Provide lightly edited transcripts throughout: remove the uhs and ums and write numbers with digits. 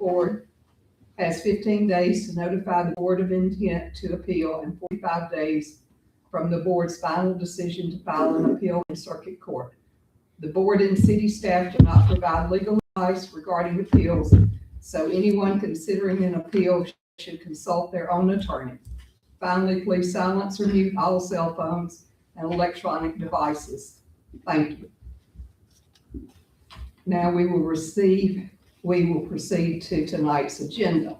board has 15 days to notify the board of intent to appeal and 45 days from the board's final decision to file an appeal in circuit court. The board and city staff do not provide legal advice regarding appeals, so anyone considering an appeal should consult their own attorney. Finally, please silence or mute all cell phones and electronic devices. Thank you. Now we will proceed to tonight's agenda.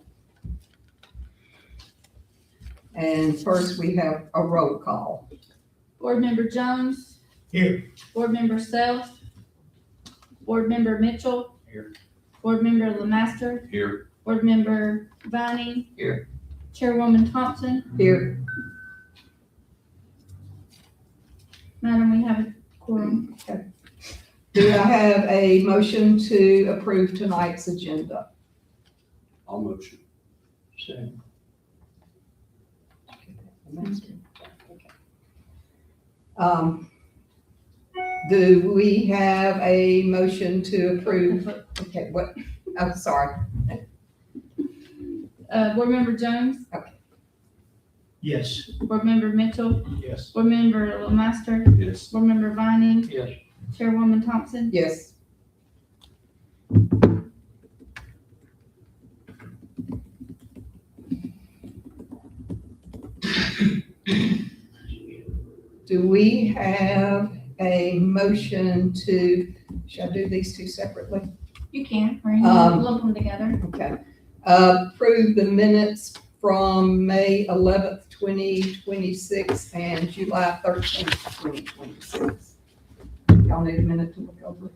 And first we have a roll call. Board Member Jones. Here. Board Member Self. Board Member Mitchell. Here. Board Member Lemaster. Here. Board Member Vining. Here. Chairwoman Thompson. Here. Madam, we have a quorum. Okay. Do I have a motion to approve tonight's agenda? I'll motion. Second. Do we have a motion to approve? Okay, what, I'm sorry. Board Member Jones. Yes. Board Member Mitchell. Yes. Board Member Lemaster. Yes. Board Member Vining. Yes. Chairwoman Thompson. Yes. Do we have a motion to, should I do these two separately? You can, or you Um, can lump them together. Okay. Approve the minutes from May 11th, 2026 and July 13th, 2026. Y'all need a minute to look over?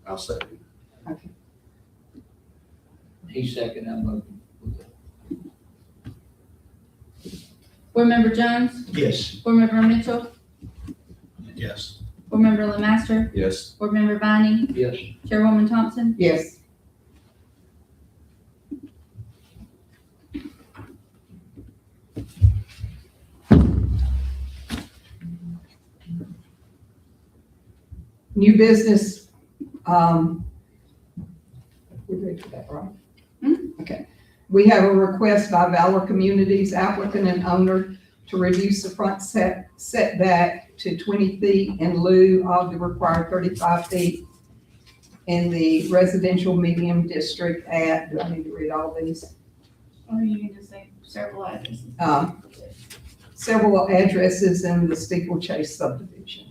I'll second. Okay. He second, I'm voting. Board Member Jones. Yes. Board Member Mitchell. Yes. Board Member Lemaster. Yes. Board Member Vining. Yes. Chairwoman Thompson. Yes. New business, we're ready for that, right? Okay. We have a request by Valor Communities applicant and owner to reduce the front setback to 20 feet in lieu of the required 35 feet in the residential medium district at, do I need to read all these? Or you can just say several addresses. Several addresses in the Steeplechase subdivision.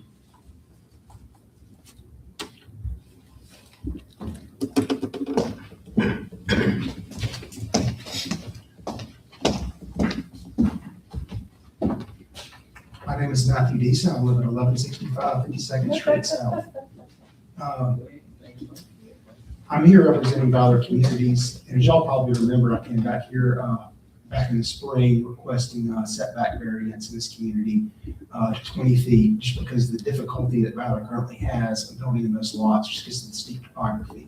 My name is Matthew Deason. I live at 1165 52nd Street South. I'm here representing Valor Communities, and as y'all probably remember, I came back here back in the spring requesting setback variance in this community to 20 feet, just because of the difficulty that Valor currently has of building in those lots, just because of the steep topography.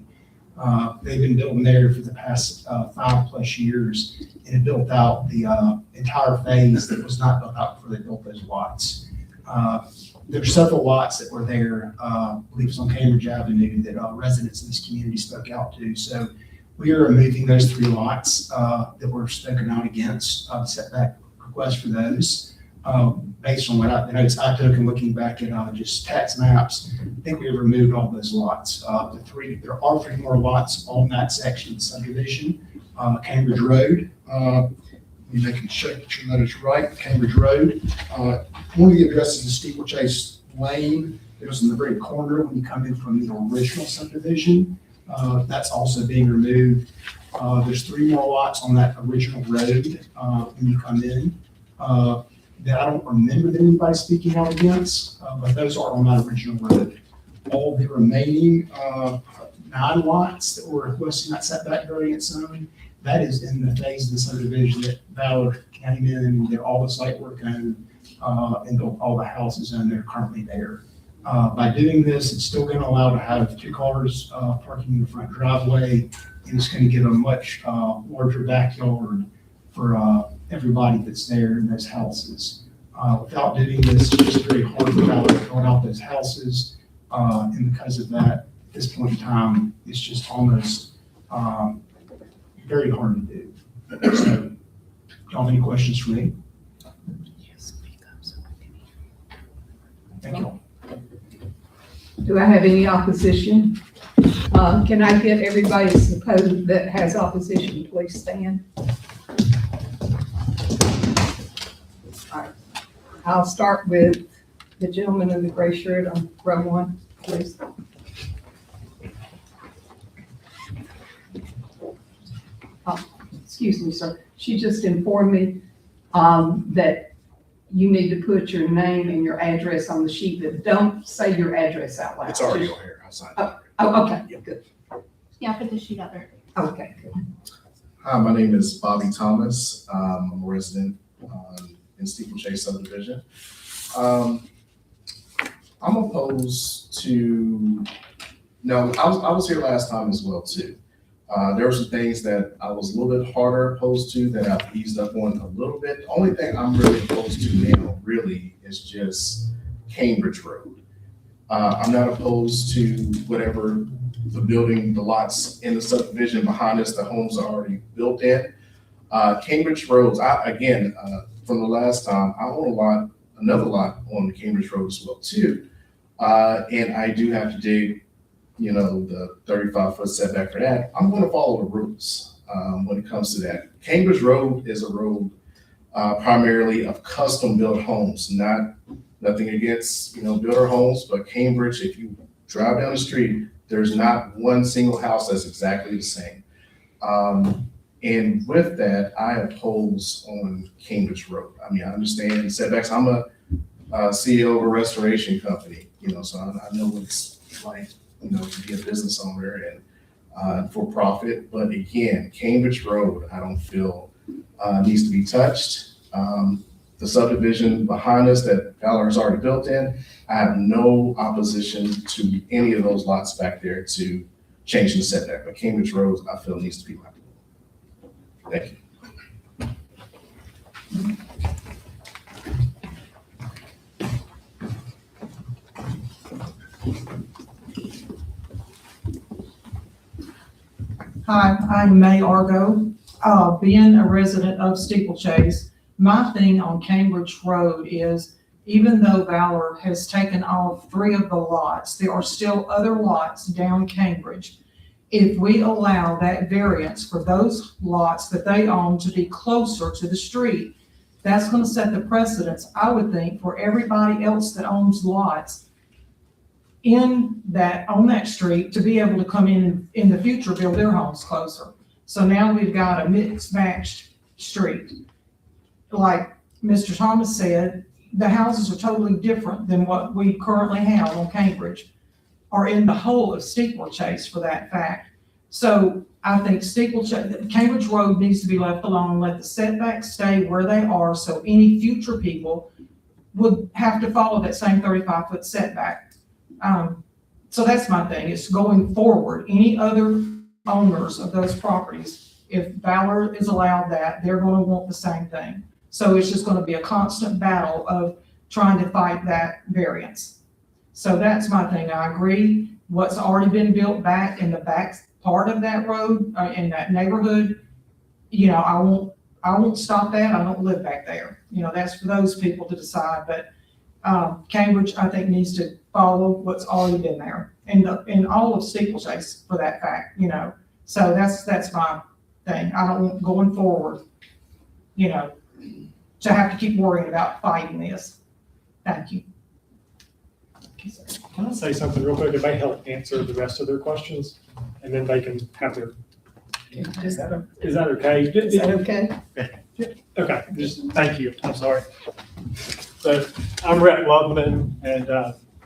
They've been building there for the past 5+ years, and it built out the entire phase that was not built out before they built those lots. There were several lots that were there, I believe it was on Cambridge Avenue, that residents in this community spoke out to. So we are removing those 3 lots that were spoken out against, setback request for those. Based on what the notes I took and looking back at just tax maps, I think we have removed all those lots. There are 3 more lots on that section of the subdivision. Cambridge Road, I can check that is right, Cambridge Road. One of the addresses is Steeplechase Lane. It was in the very corner when you come in from the original subdivision. That's also being removed. There's 3 more lots on that original road when you come in. That I don't remember that anybody speaking out against, but those are on that original road. All the remaining 9 lots that were requesting that setback variance zone, that is in the phase of the subdivision that Valor came in and did all the site work on and built all the houses in there currently there. By doing this, it's still going to allow to have 2 cars parking in the front driveway, and it's going to give a much larger backyard for everybody that's there in those houses. Without doing this, it's just very hard for Valor to build out those houses. And because of that, at this point in time, it's just almost Very hard to do. So, y'all have any questions for me? Thank you. Do I have any opposition? Can I get everybody supposed that has opposition, please stand? All right. I'll start with the gentleman in the gray shirt on row one, please. Excuse me, sir. She just informed me that you need to put your name and your address on the sheet, but don't say your address out loud. It's already on here. I signed it. Oh, okay, good. Yeah, put the sheet out there. Okay, good. Hi, my name is Bobby Thomas. I'm a resident in Steeplechase subdivision. I'm opposed to, no, I was here last time as well too. There were some things that I was a little bit harder opposed to that I've eased up on a little bit. The only thing I'm really opposed to now really is just Cambridge Road. I'm not opposed to whatever the building, the lots in the subdivision behind us, the homes are already built in. Cambridge Roads, from the last time, I own another lot on Cambridge Road as well too. And I do have to dig, the 35-foot setback for that. I'm going to follow the rules when it comes to that. Cambridge Road is a road primarily of custom built homes, nothing against, builder homes, but Cambridge, if you drive down the street, there's not one single house that's exactly the same. And with that, I oppose on Cambridge Road. I mean, I understand setbacks. I'm a CEO of a restoration company, so I know what it's like, to be a business owner and for profit. But again, Cambridge Road, I don't feel needs to be touched. The subdivision behind us that Valor has already built in, I have no opposition to any of those lots back there to change the setback. But Cambridge Road, I feel needs to be left. Thank you. Hi, I'm May Argo. Being a resident of Steeplechase, my thing on Cambridge Road is, even though Valor has taken off 3 of the lots, there are still other lots down Cambridge. If we allow that variance for those lots that they own to be closer to the street, that's going to set the precedence, I would think, for everybody else that owns lots on that street to be able to come in the future, build their homes closer. So now we've got a mixed matched street. Like Mr. Thomas said, the houses are totally different than what we currently have on Cambridge, or in the whole of Steeplechase for that fact. So I think Cambridge Road needs to be left alone, let the setbacks stay where they are, so any future people would have to follow that same 35-foot setback. So that's my thing, is going forward, any other owners of those properties, if Valor is allowed that, they're going to want the same thing. So it's just going to be a constant battle of trying to fight that variance. So that's my thing. I agree. What's already been built back in the back part of that road, in that neighborhood, I won't stop that. I don't live back there. That's for those people to decide. But Cambridge, I think, needs to follow what's already been there, and all of Steeplechase for that fact. So that's my thing. I don't want going forward, to have to keep worrying about fighting this. Thank you. Can I say something real quick? It may help answer the rest of their questions, and then they can have their, is that okay? Is that okay? Okay, just thank you. I'm sorry. So I'm Rhett Loveman, and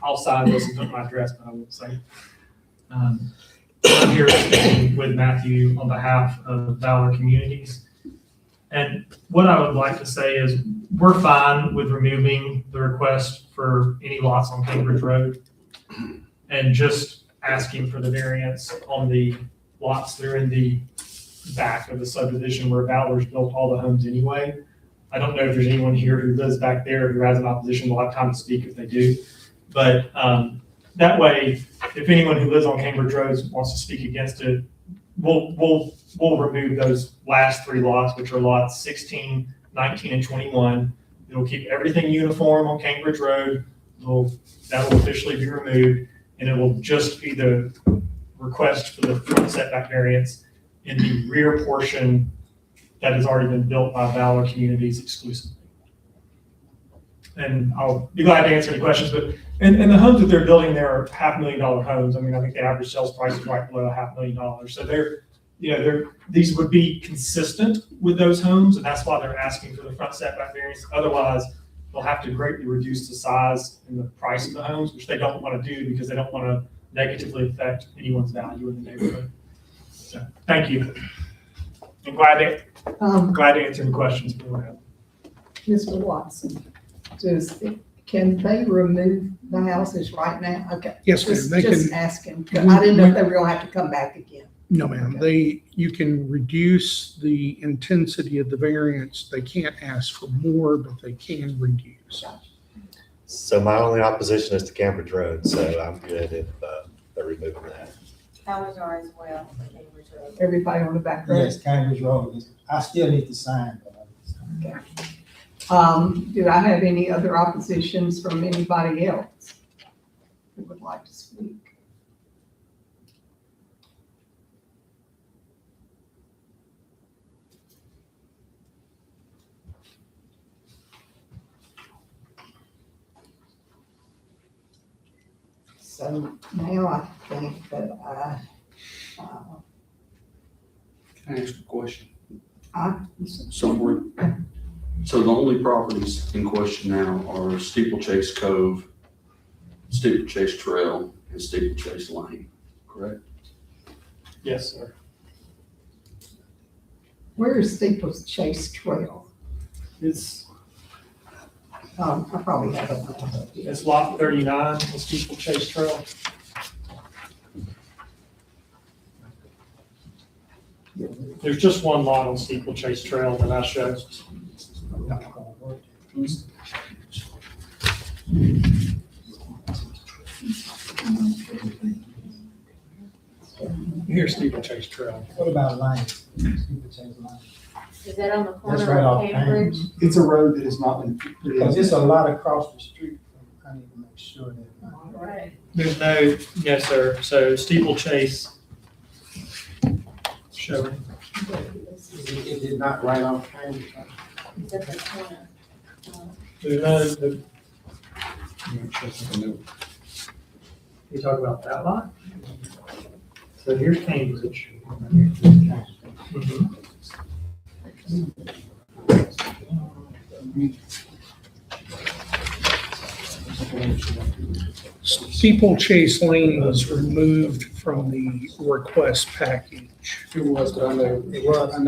I'll sign this and put my address, but I won't say it. I'm here speaking with Matthew on behalf of Valor Communities. And what I would like to say is we're fine with removing the request for any lots on Cambridge Road and just asking for the variance on the lots that are in the back of the subdivision where Valor's built all the homes anyway. I don't know if there's anyone here who lives back there who has an opposition. We'll have time to speak if they do. But that way, if anyone who lives on Cambridge Road wants to speak against it, we'll remove those last three lots, which are lots 16, 19, and 21. It'll keep everything uniform on Cambridge Road. That will officially be removed, and it will just be the request for the front setback variance in the rear portion that has already been built by Valor Communities exclusively. And I'll be glad to answer any questions, but, and the homes that they're building there are $500,000 homes. I mean, I think the average sales price is right below $500,000. So these would be consistent with those homes, and that's why they're asking for the front setback variance. Otherwise, they'll have to greatly reduce the size and the price of the homes, which they don't want to do because they don't want to negatively affect anyone's value in the neighborhood. So, thank you. I'm glad to answer any questions if you have. Mr. Watson, can they remove the houses right now? Okay. Yes, ma'am, they Just can, asking, 'cause I didn't know if they were gonna have to come back again. no, ma'am, you can reduce the intensity of the variance. They can't ask for more, but they can reduce. So my only opposition is to Cambridge Road, so I'm good if they're removing that. Ours are as well, Cambridge Road. Everybody on the back row. Yes, Cambridge Road. I still need to sign, but Do I have any other oppositions from anybody else who would like to speak? So now I think that Can I ask a question? I, So the only properties in question now are Steeplechase Cove, Steeplechase Trail, and Steeplechase Lane, correct? Yes, sir. where is Steeplechase Trail? It's I probably have it. It's lot 39, the Steeplechase Trail. There's just one lot on Steeplechase Trail that I showed. Here's Steeplechase Trail. what about Lane? Steeplechase Lane? Is that on the That's corner right of off Cambridge? It's a road that is not been. Because it's a lot across the street. I need to make sure that. Right. There's no, yes, sir. So Steeplechase showing. Is it not right off Cambridge? It's at the corner. There's no, you talk about that lot? So here's Cambridge. Mhm. Steeplechase Lane was removed from the request package. It was, but I know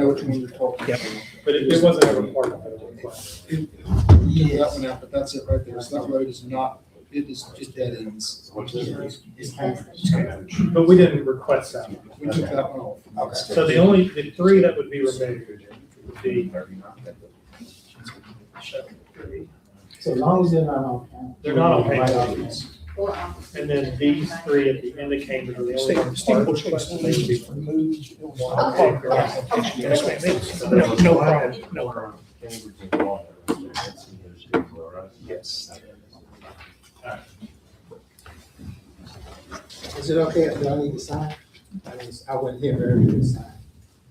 what you mean you're talking Yep. about. But it wasn't ever part of the request. Took that one out, but that's it right there. So that road is not, it is just dead ends. It's Cambridge. But we didn't request that. We took that one off. Okay. So the three that would be removed would be. So as long as they're not on Cambridge. They're not on Right off Cambridge. Or off. And then these three at the end of Cambridge are the only ones. Steeplechase Lane was removed. Okay. Yes, ma'am. No problem, no problem. Yes. Is it okay if I need to sign? I wasn't here earlier to sign.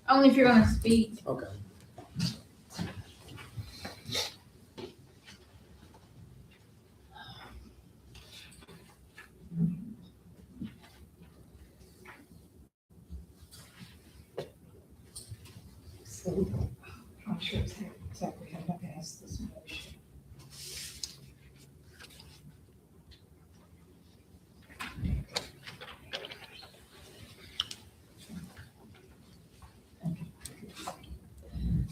Only if you're gonna speak. Okay. So, I'm sure exactly how to ask this motion.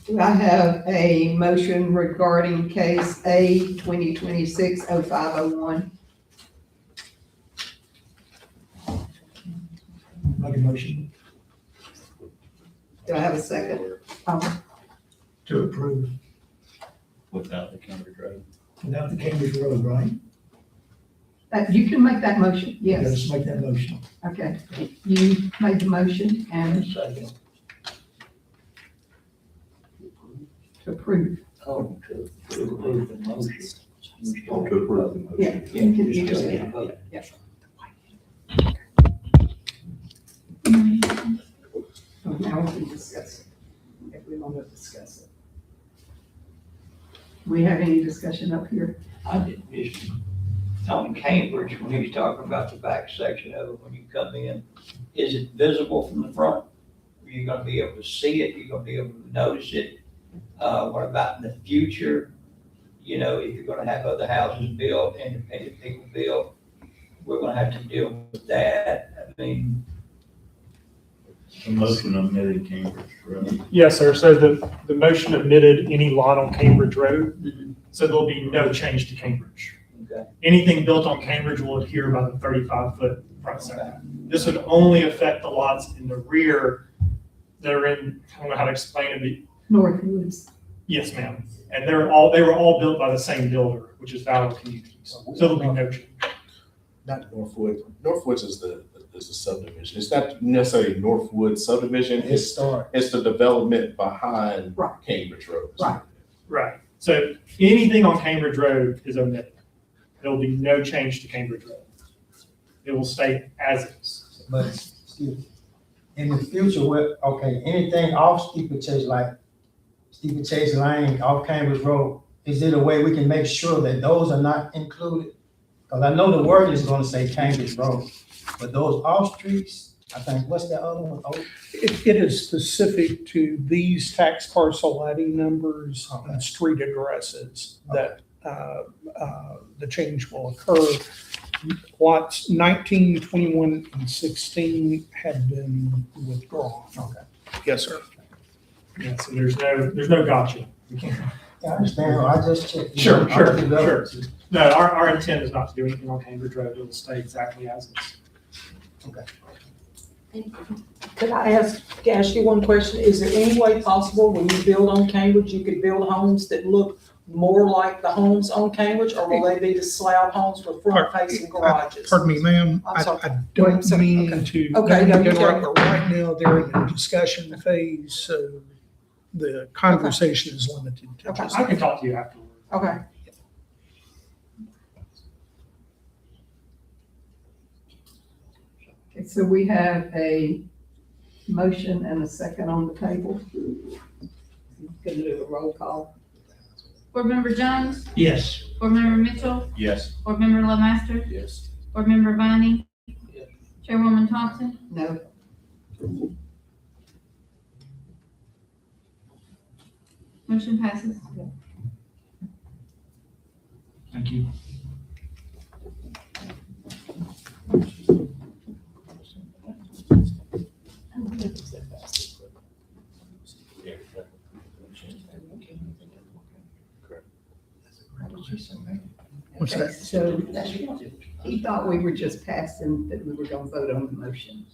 Do I have a motion regarding case A 2026-0501? Make a motion Do I have a second? to approve Without the Cambridge Road. without the Cambridge Road, right? You can make that motion, Yeah, yes. just make that motion. Okay, you made the motion and Second. to approve. Oh, to approve the motion. To approve the motion. Yeah, you just, Yeah. yeah, yeah. So now we can discuss it, if we want to discuss it. We have any discussion up here? I did just, on Cambridge, when he was talking about the back section of it, when you come in, is it visible from the front? Are you gonna be able to see it? You gonna be able to notice it? What about in the future? You know, if you're gonna have other houses built, independent people built, we're gonna have to deal with that. I mean, The motion omitted Cambridge Road. Yes, sir. So the motion omitted any lot on Cambridge Road. So there'll be no change to Cambridge. okay, Anything built on Cambridge will adhere by the 35-foot front setback. This would only affect the lots in the rear that are in, I don't know how to explain it, but Northwoods. yes, ma'am. And they were all built by the same builder, which is Valor Communities. So there'll be no change. Not Northwood. Northwoods is the subdivision. It's not necessarily Northwood subdivision. It's the development behind Right. Cambridge Road. Right. Right. So anything on Cambridge Road is omitted. There'll be no change to Cambridge Road. It will stay as is. but excuse me, in the future, okay, anything off Steeplechase, like Steeplechase Lane, off Cambridge Road, is there a way we can make sure that those are not included? Because I know the word is gonna say Cambridge Road, but those off streets, I think, what's the other one? Oh, It is specific to these tax parcel ID numbers and street addresses that the change will occur. Lots 19, 21, and 16 have been withdrawn. Okay. Yes, sir. Yeah, so there's no gotcha. We can't. Yeah, I understand, I just checked. Sure. No, our intent is not to do anything on Cambridge Road. It will stay exactly as is. Could I ask you one question? Is there any way possible when you build on Cambridge, you could build homes that look more like the homes on Cambridge, or will they be the slab homes with front-facing garages? Pardon me, ma'am, I'm sorry. I don't Wait, sorry. mean to Okay, no, you interrupt, can. but right now they're in the discussion phase, so the conversation is limited to Okay. just. I can talk to you afterward. Okay. Okay, so we have a motion and a second on the table. Gonna do a roll call. Board Member Jones, Yes. Board Member Mitchell, Yes. Board Member LeMaster, Yes. Board Member Bonnie, Chairwoman Thompson. No. Motion passes. Thank you. What's Okay, that? so he thought we were just passing, that we were gonna vote on the motion.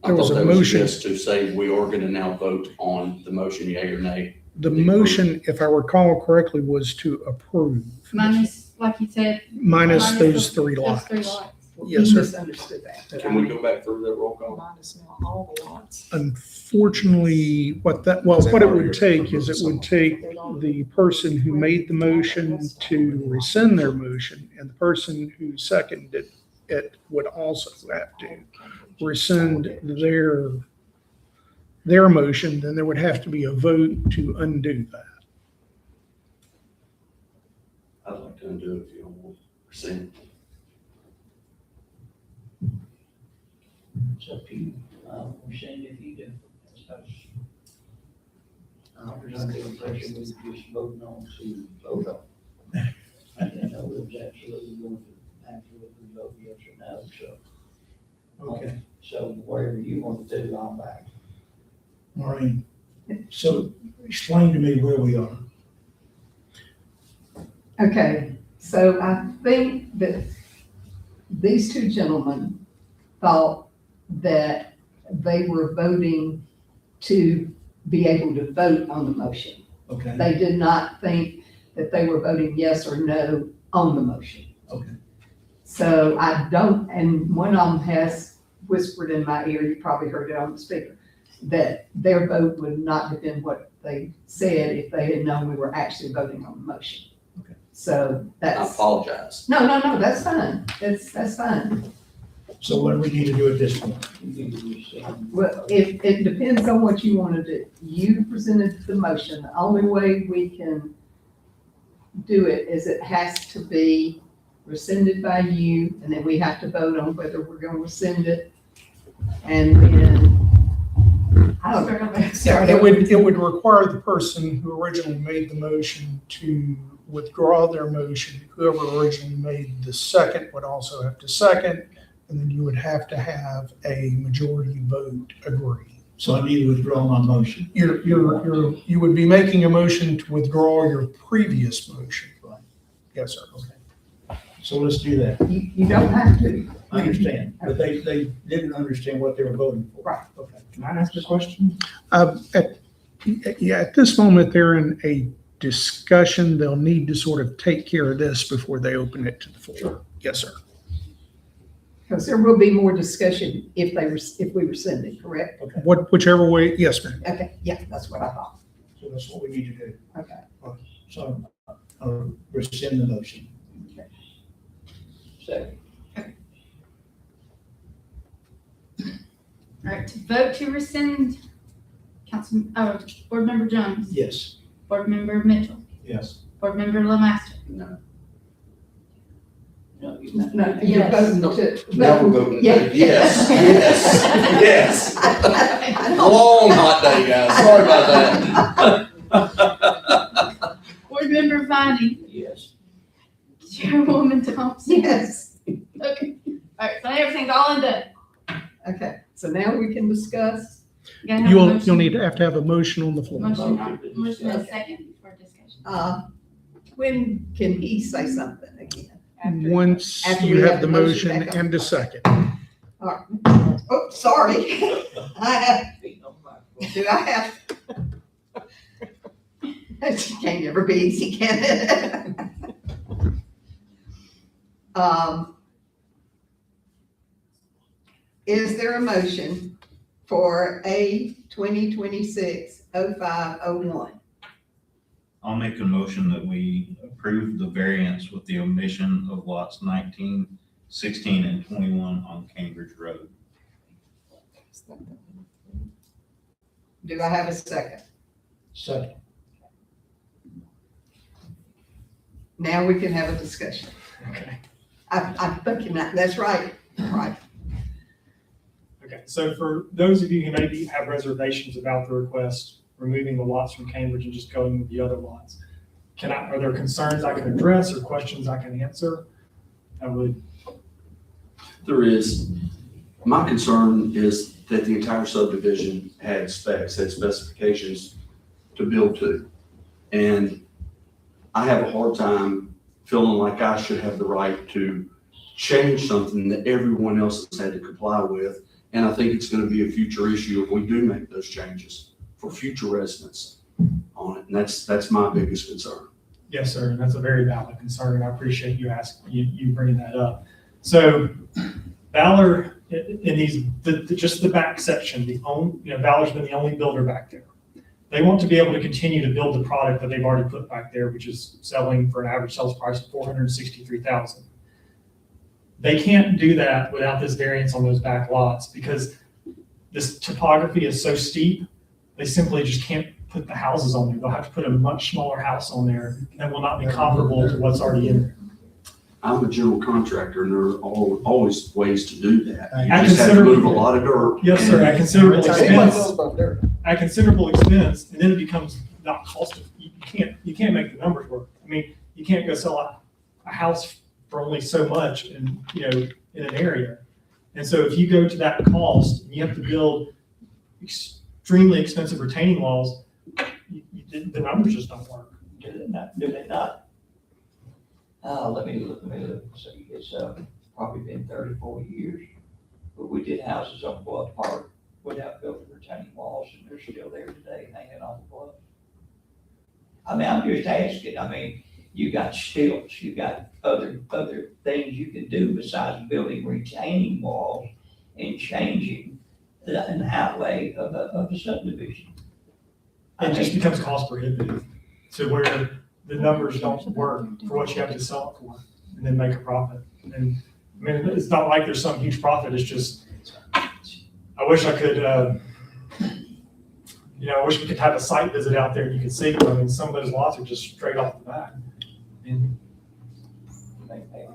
I There was thought a that was motion. just to say we are gonna now vote on the motion, yea or nay. The motion, if I recall correctly, was to approve, Minus, like you said. minus those the- three those three lots. lots. Yes, He sir. misunderstood that. but Can we go back through that roll call? Minus now all the lots. Unfortunately, what it would take is it would take the person who made the motion to rescind their motion, and the person who seconded it would also have to rescind their motion, then there would have to be a vote to undo that. I'd like to undo it if you don't want to rescind. It's up to you, we're saying if you do. I was under the impression we were just voting on to vote on. I didn't know it was absolutely going to vote yes or no, so. Okay. So whatever you want to do, I'm back. Maureen, so explain to me where we are. Okay, so I think that these two gentlemen thought that they were voting to be able to vote on the motion. Okay. They did not think that they were voting yes or no on the motion. Okay. So I don't, and one of them has whispered in my ear, you probably heard it on the speaker, that their vote would not have been what they said if they had known we were actually voting on the motion. Okay. So I that's, apologize. no, that's fine. That's fine. So what do we need to do at this point? Well, it depends on what you want to do. You presented the motion. The only way we can do it is it has to be rescinded by you, and then we have to vote on whether we're going to rescind it. And then, I don't know. Sorry. It would require the person who originally made the motion to withdraw their motion. Whoever originally made the second would also have to second, and then you would have to have a majority vote agree. So I need to withdraw my motion. You would be making a motion to withdraw your previous motion. Right. Yes, sir. Okay. So let's do that. You don't have to. I understand, but they didn't understand what they were voting for. Right. Okay. Can I ask a question? At this moment, they're in a discussion. They'll need to sort of take care of this before they open it to the floor. Yes, sir. Because there will be more discussion if we rescind it, correct? Okay. Whichever way, yes, ma'am. Okay, yeah, that's what I thought. So that's what we need to do. Okay. So rescind the motion. Second. All right, to vote to rescind, Board Member Jones, Yes. Board Member Mitchell, Yes. Board Member Lemaster. No, you No, you're Yes. voting to. Now we're voting. Yeah. Yes, yes, yes. Long hot day, guys. Sorry about that. Board Member Finding, Yes. Chairwoman Thompson. Yes. Okay, all right, so everything's all and done. Okay, so now we can discuss. You gotta have a You'll motion. need to have a motion on the floor. Motion and second for discussion. When can he say something again? Once After you we have have the the motion motion back on. and a second. All right. Oh, sorry. I have, do I have? That can't ever be easy, can it? Is there a motion for A 2026-0501? I'll make a motion that we approve the variance with the omission of lots 19, 16, and 21 on Cambridge Road. Do I have a second? Second. Now we can have a discussion. Okay. I'm thinking that's right, right. Okay, so for those of you who maybe have reservations about the request, removing the lots from Cambridge and just going with the other lots, are there concerns I can address or questions I can answer? There is. My concern is that the entire subdivision had specs, had specifications to build to. And I have a hard time feeling like I should have the right to change something that everyone else has had to comply with. And I think it's going to be a future issue if we do make those changes for future residents on it. And that's my biggest concern. Yes, sir, and that's a very valid concern, and I appreciate you bringing that up. So Valor, in these, just the back section, Valor's been the only builder back there. They want to be able to continue to build the product that they've already put back there, which is selling for an average sales price of $463,000. They can't do that without this variance on those back lots because this topography is so steep, they simply just can't put the houses on there. They'll have to put a much smaller house on there that will not be comparable to what's already in there. I'm a general contractor and there are always ways to do that. You At just have to considerable- move a lot of dirt. Yes, sir, at considerable expense. There. At considerable expense, and then it becomes not cost. You can't make the numbers work. I mean, you can't go sell a house for only so much in an area. And so if you go to that cost, and you have to build extremely expensive retaining walls, the numbers just don't work. Do they not? Let me look. See, it's probably been 34 years, but we did houses on Bluff Park without building retaining walls, and they're still there today, hanging on the bluff. I mean, I'm just asking. I mean, You got stilts, you got other things you can do besides building retaining walls and changing an outlay of a subdivision. It just becomes cost prohibitive to where the numbers don't work for what you have to sell it for and then make a profit. And I mean, it's not like there's some huge profit. It's just, I wish I could, I wish we could have a site visit out there and you could see them. I mean, some of those lots are just straight off the bat. And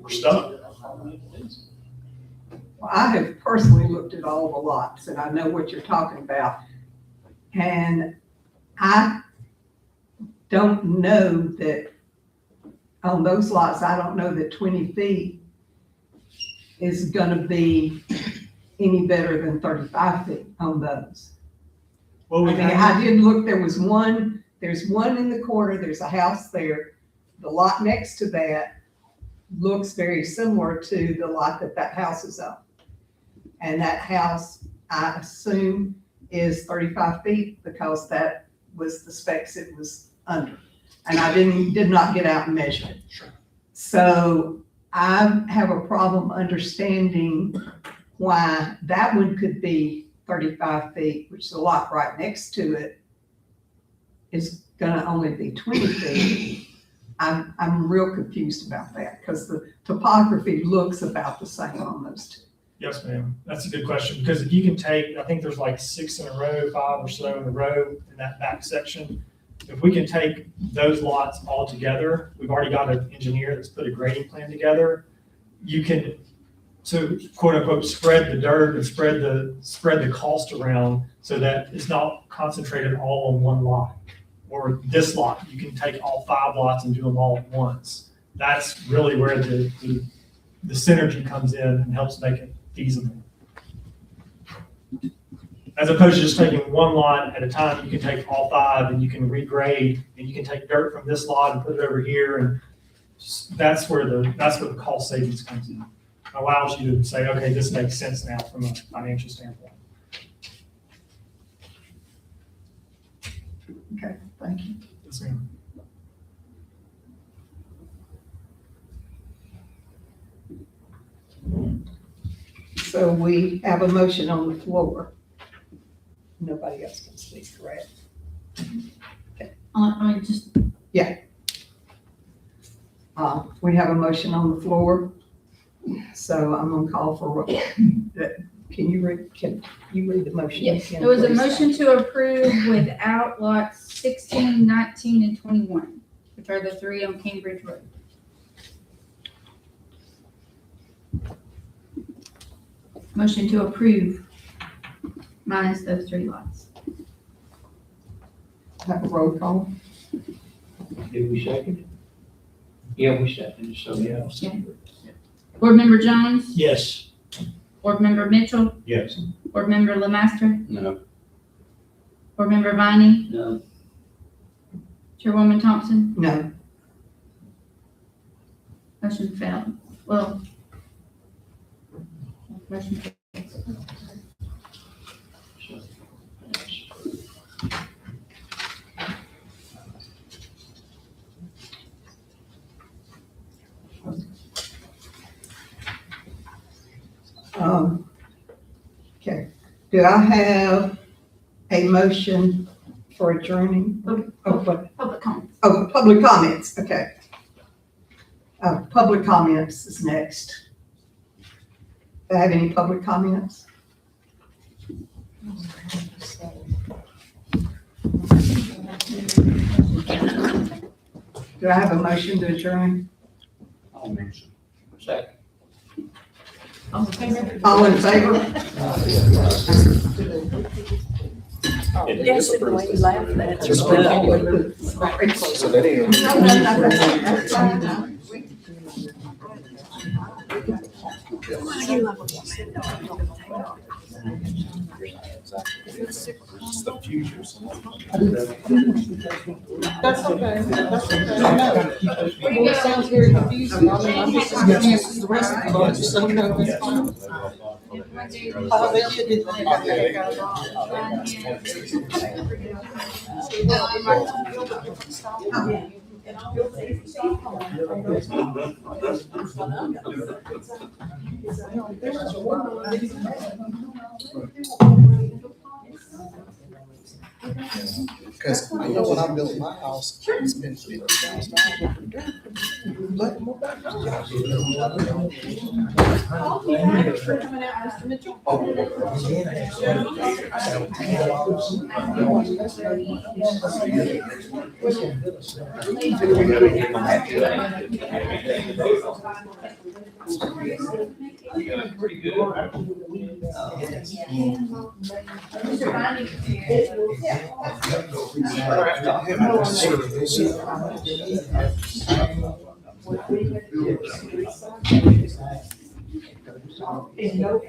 we're stuck. Well, I have personally looked at all the lots and I know what you're talking about. And I don't know that on those lots, I don't know that 20 feet is gonna be any better than 35 feet on those. Well, I mean, I did look, there's one in the corner, there's a house there. The lot next to that looks very similar to the lot that house is on. And that house, I assume, is 35 feet because that was the specs it was under. And I did not get out and measure it. Sure. So I have a problem understanding why that one could be 35 feet, which the lot right next to it is gonna only be 20 feet. I'm real confused about that because the topography looks about the same on those two. Yes, ma'am. That's a good question, because if you can take, I think there's like 6 in a row, 5 or so in a row in that back section. If we can take those lots all together, we've already got an engineer that's put a grading plan together. You can, to quote unquote, spread the dirt and spread the cost around so that it's not concentrated all on one lot. Or this lot, you can take all 5 lots and do them all at once. That's really where the synergy comes in and helps make it feasible. As opposed to just taking one lot at a time, you can take all 5 and you can regrade and you can take dirt from this lot and put it over here, and that's where the cost savings comes in. It allows you to say, okay, this makes sense now from a financial standpoint. Okay, thank you. Yes, ma'am. So we have a motion on the floor. Nobody else can speak, correct? I mean, just, We have a motion on the floor. So I'm gonna call for, can you read the motion? yes, again, there was a please? motion to approve without lots 16, 19, and 21, which are the 3 on Cambridge Road. Motion to approve minus those 3 lots. Have a roll call. Did we second? Yeah, we seconded, so yeah. Board Member Jones? Yes. Board Member Mitchell? Yes. Board Member Lemaster? No. Board Member Viney? No. Chairwoman Thompson? No. Motion failed. Well. Motion failed. Okay, do I have a motion for adjourning? Oh, what? Public comments. Oh, public comments, okay. Public comments is next. Do I have any public comments? Do I have a motion to adjourn? I'll mention. Second. All in favor? Yes, the way you laugh, that's. So that It's the future. That's okay, that's okay. No, it sounds very confusing. I mean, I'm just giving you the rest of the bunch, so you know it's fine. They did Because I know when I built my house, I spent $50,000. Let more back. Pretty good. And no.